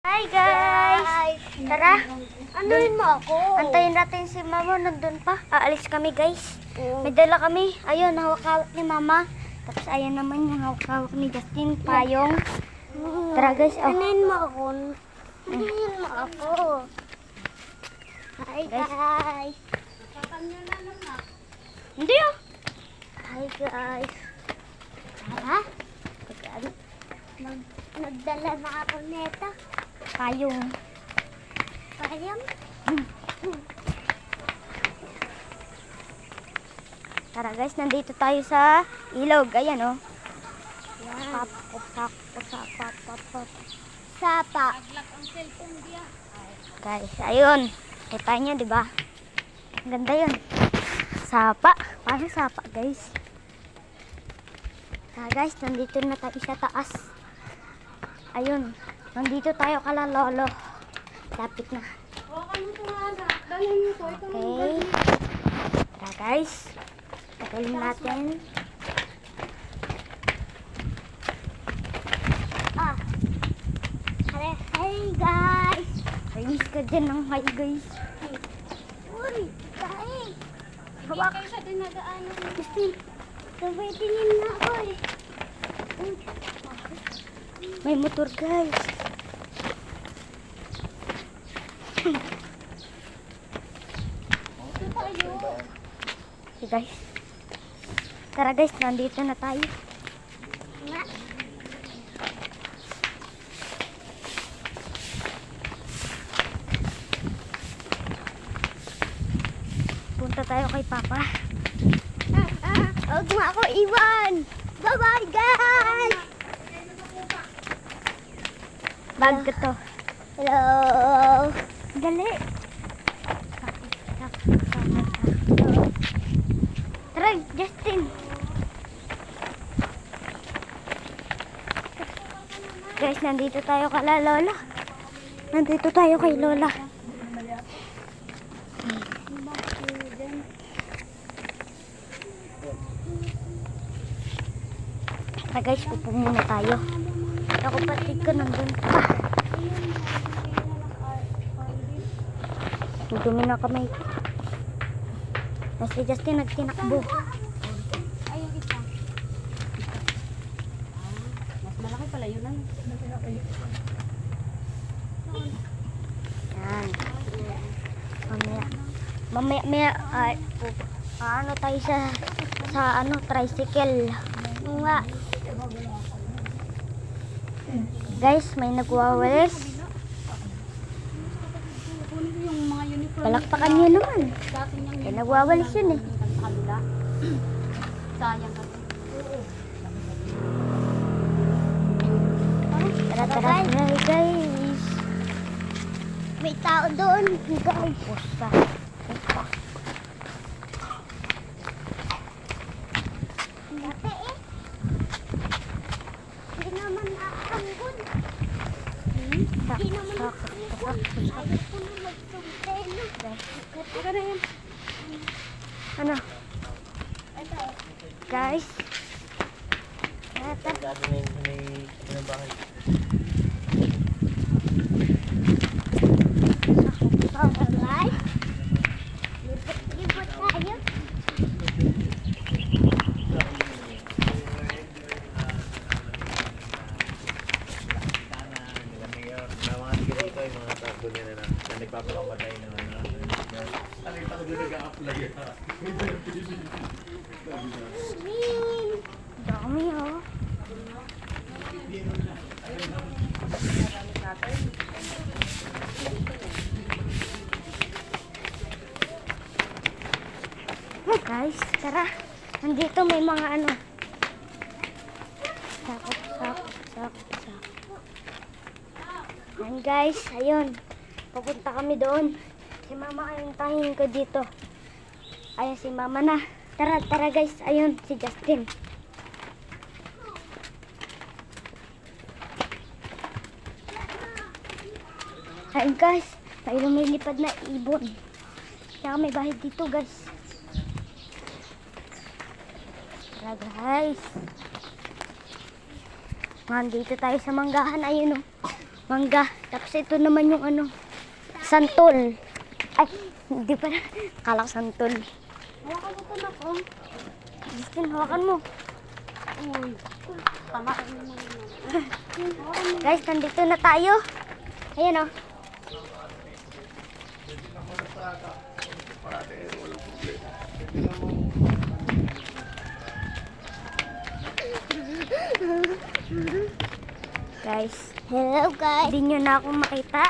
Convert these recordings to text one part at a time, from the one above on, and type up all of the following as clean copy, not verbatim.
Hi guys! Tara! Anuin mo ako? Antayin natin si Mama, nandun pa. Aalis kami guys. May dala kami. Ayun, hawak-hawak ni Mama. Tapos ayan naman yung hawak-hawak ni Justin, payong. Tara guys. Oh. Anuin mo ako? Anuin mo ako? Hi guys! Hindi oh. Hi guys! Tara? Nagdala na ako neta. Payong. Payam? Tara guys, nandito tayo sa ilog. Ayan oh. Yan. Pap, pap, pap, pap, pap, pap. Sapa. Guys, ayun. Kita nyo, di ba? Ang ganda yun. Sapa. Parang sapa, guys. Guys, nandito na tayo sa taas. Ayun. Nandito tayo kala lolo. Lapit na. Okay. Tara, guys. Tagalin natin. Ah. Hi guys! Ayos ka dyan ng hi, guys. Uy! Kain! Hawak. Sa dinadaanan. Justin, sabay tingin na ako eh. Uy. May motor, guys. Ito tayo. Okay, guys. Tara, guys. Nandito na tayo. Nga. Punta tayo kay Papa. Huwag mo ako iwan! Bye-bye guys! Bag ko to. Hello! Dali. Tara, Justin. Guys, nandito tayo kala Lola. Nandito tayo kay Lola. Tara guys, upo muna tayo. Ako patid ko nandun pa. Dumi na kamay. Si Justin nagtinakbo. Ayun isa. Mas malaki pala yun. Yan. Mamaya, ano tayo sa tricycle. Nga. Guys, may nagwawalis. Yung mga uniform. Palakpakan nyo naman. Eh, nagwawalis yun eh. Sayang kasi. Tara, guys. May tao doon. Guys. Pusta. Dati eh. Hindi naman nakakanggol. Hindi naman nakakanggol. Ayaw ko na magsumpeno. Teka na yan. Ano? Ito. Guys. Alright. Libot tayo. Nagpapakamatay na ano yung pagod nag-a-apply Dami oh. Guys, tara. Nandito may mga ano. Sak. Yan guys, ayun. Papunta kami doon. Si Mama ayun tahin ko dito. Ayun si Mama na. Tara guys, ayun si Justin. Ayun guys, may lumilipad na ibon. Kaya may bahay dito guys. Tara guys. Nandito tayo sa manggahan. Ayun o. Mangga. Tapos ito naman yung ano, santol. Ay, hindi pa na. Kala ko santol. Hawakan mo ito na ko. Justin, hawakan mo. Uy. Tama ka naman. Guys, nandito na tayo. Ayan oh. Guys, Hello guys. hindi nyo na ako makita.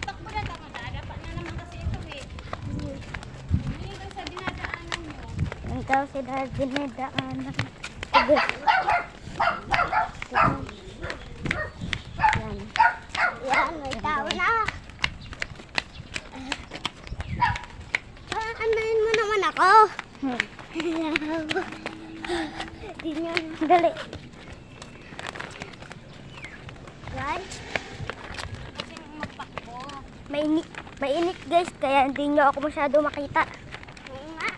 Takbo na tama. Dapat na naman kasi ito eh. Hindi lang sa dinadaanan nyo. Yan daw si dinadaanan. Sige. Yan. Yan, may tao na. Anayin mo naman ako. Di nyo. Dali. Guys. Kasi magpakbo. Mainit guys, kaya hindi nyo ako masyado makita. Oo nga.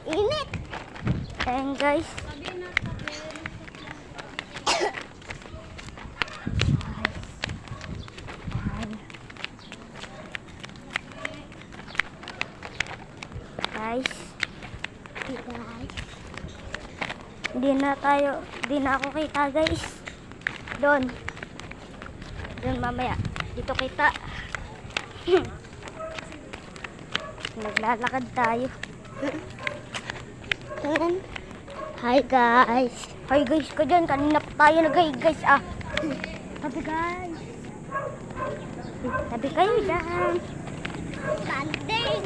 Init. Ayan guys. Sabi na sabi. Guys, Guys. hindi na ako kita guys. Doon mamaya. Dito kita. Naglalakad tayo. Hi guys. Hi guys ka dyan. Kanina pa tayo nag-hi guys ah. Tabi guys. Tabi kayo dyan. Banding.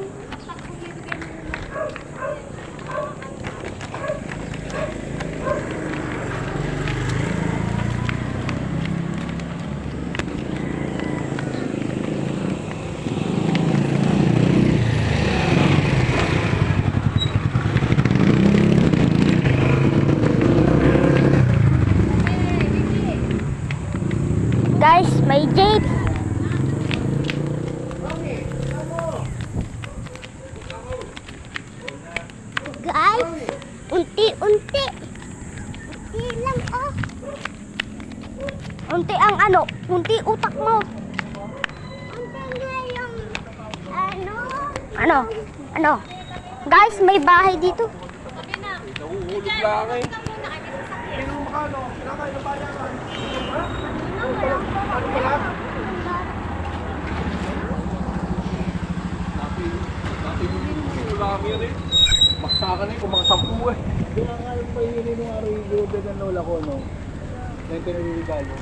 Guys, may jeep. Guys, unti-unti. Unti lang oh. Unti ang ano, unti utak mo. Unti nga yung ano. Ano? Guys, may bahay dito. Nahuhulog lang eh. Hindi mo makano. Kinakain ng bayaran. Ano pala? Dati yung ulami yan eh. Maksakan eh, kung mga 10 eh. Hindi nga nga yung pahihili nung araw yung gilid ng lola ko, no? Na yung tinariligayo.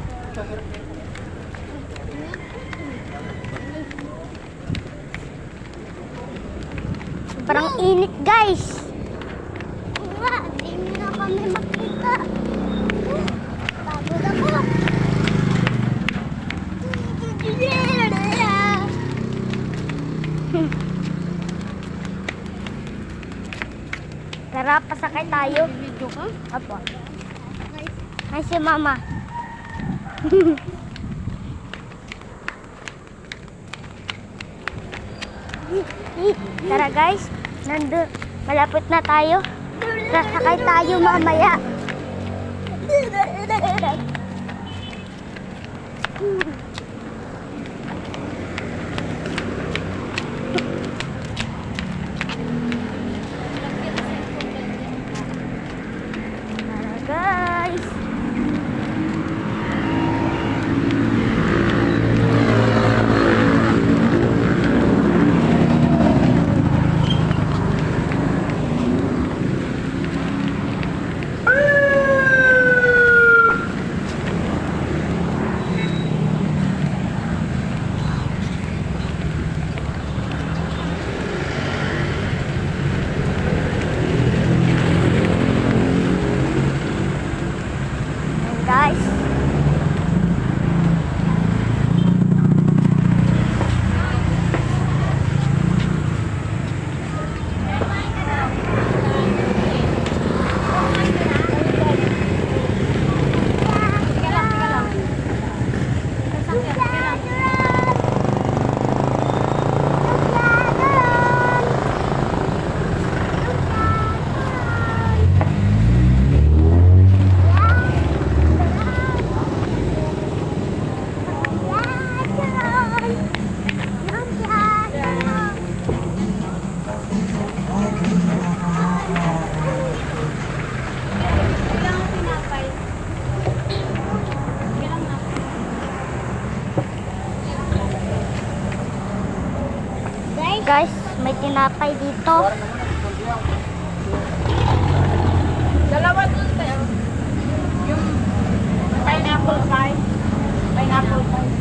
Sobrang init guys. Nga, hindi na kami makita. Pagod ako. Tara, pasakay tayo. Video ka? Apo. Ay, si mama. Tara guys, malapit na tayo. Sasakay tayo mamaya. Tara guys. Guys. guys, may tinapay dito. Dalawa dun tayo. Yung pineapple pie. Pineapple pie.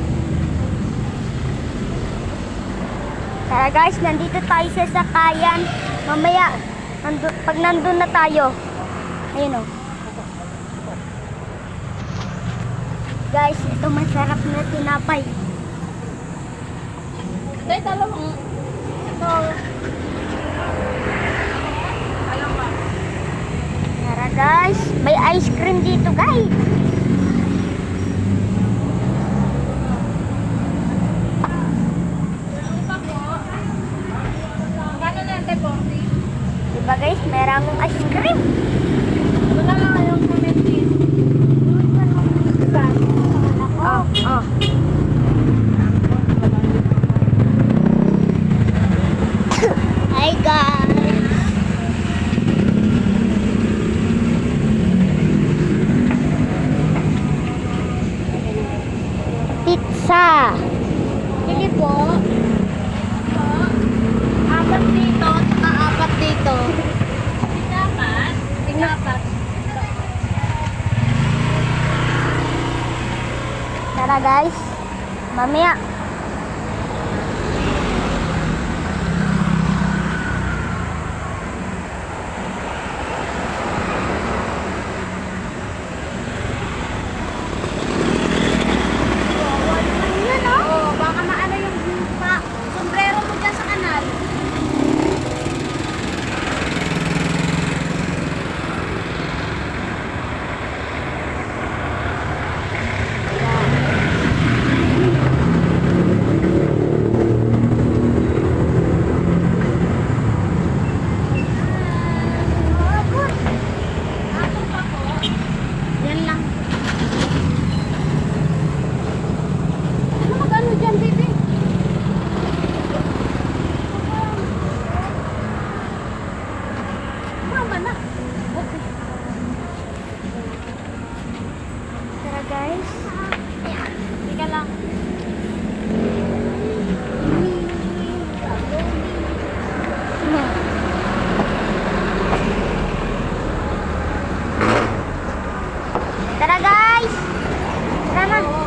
Tara guys, nandito tayo sa sakayan. Mamaya, pag nandun na tayo. Ayun o. Guys, ito masarap na tinapay. Tay, dalawang. Ito. Tara guys, may ice cream dito guys. Gano'n na ate, 40? Diba guys, merang ice cream. Ito na lang yung comment please. Oh, oh. Hi guys. Pizza. Sige po. Apat dito, saka apat dito. Tig-apat? Tig-apat. Tara guys. Mamaya. Oo, baka maano yung sombrero mo dyan sa kanal. Yan lang. Ano magano dyan, baby? Mama na. Okay. Tara guys. Teka lang. Tara guys. Tara na. Oo.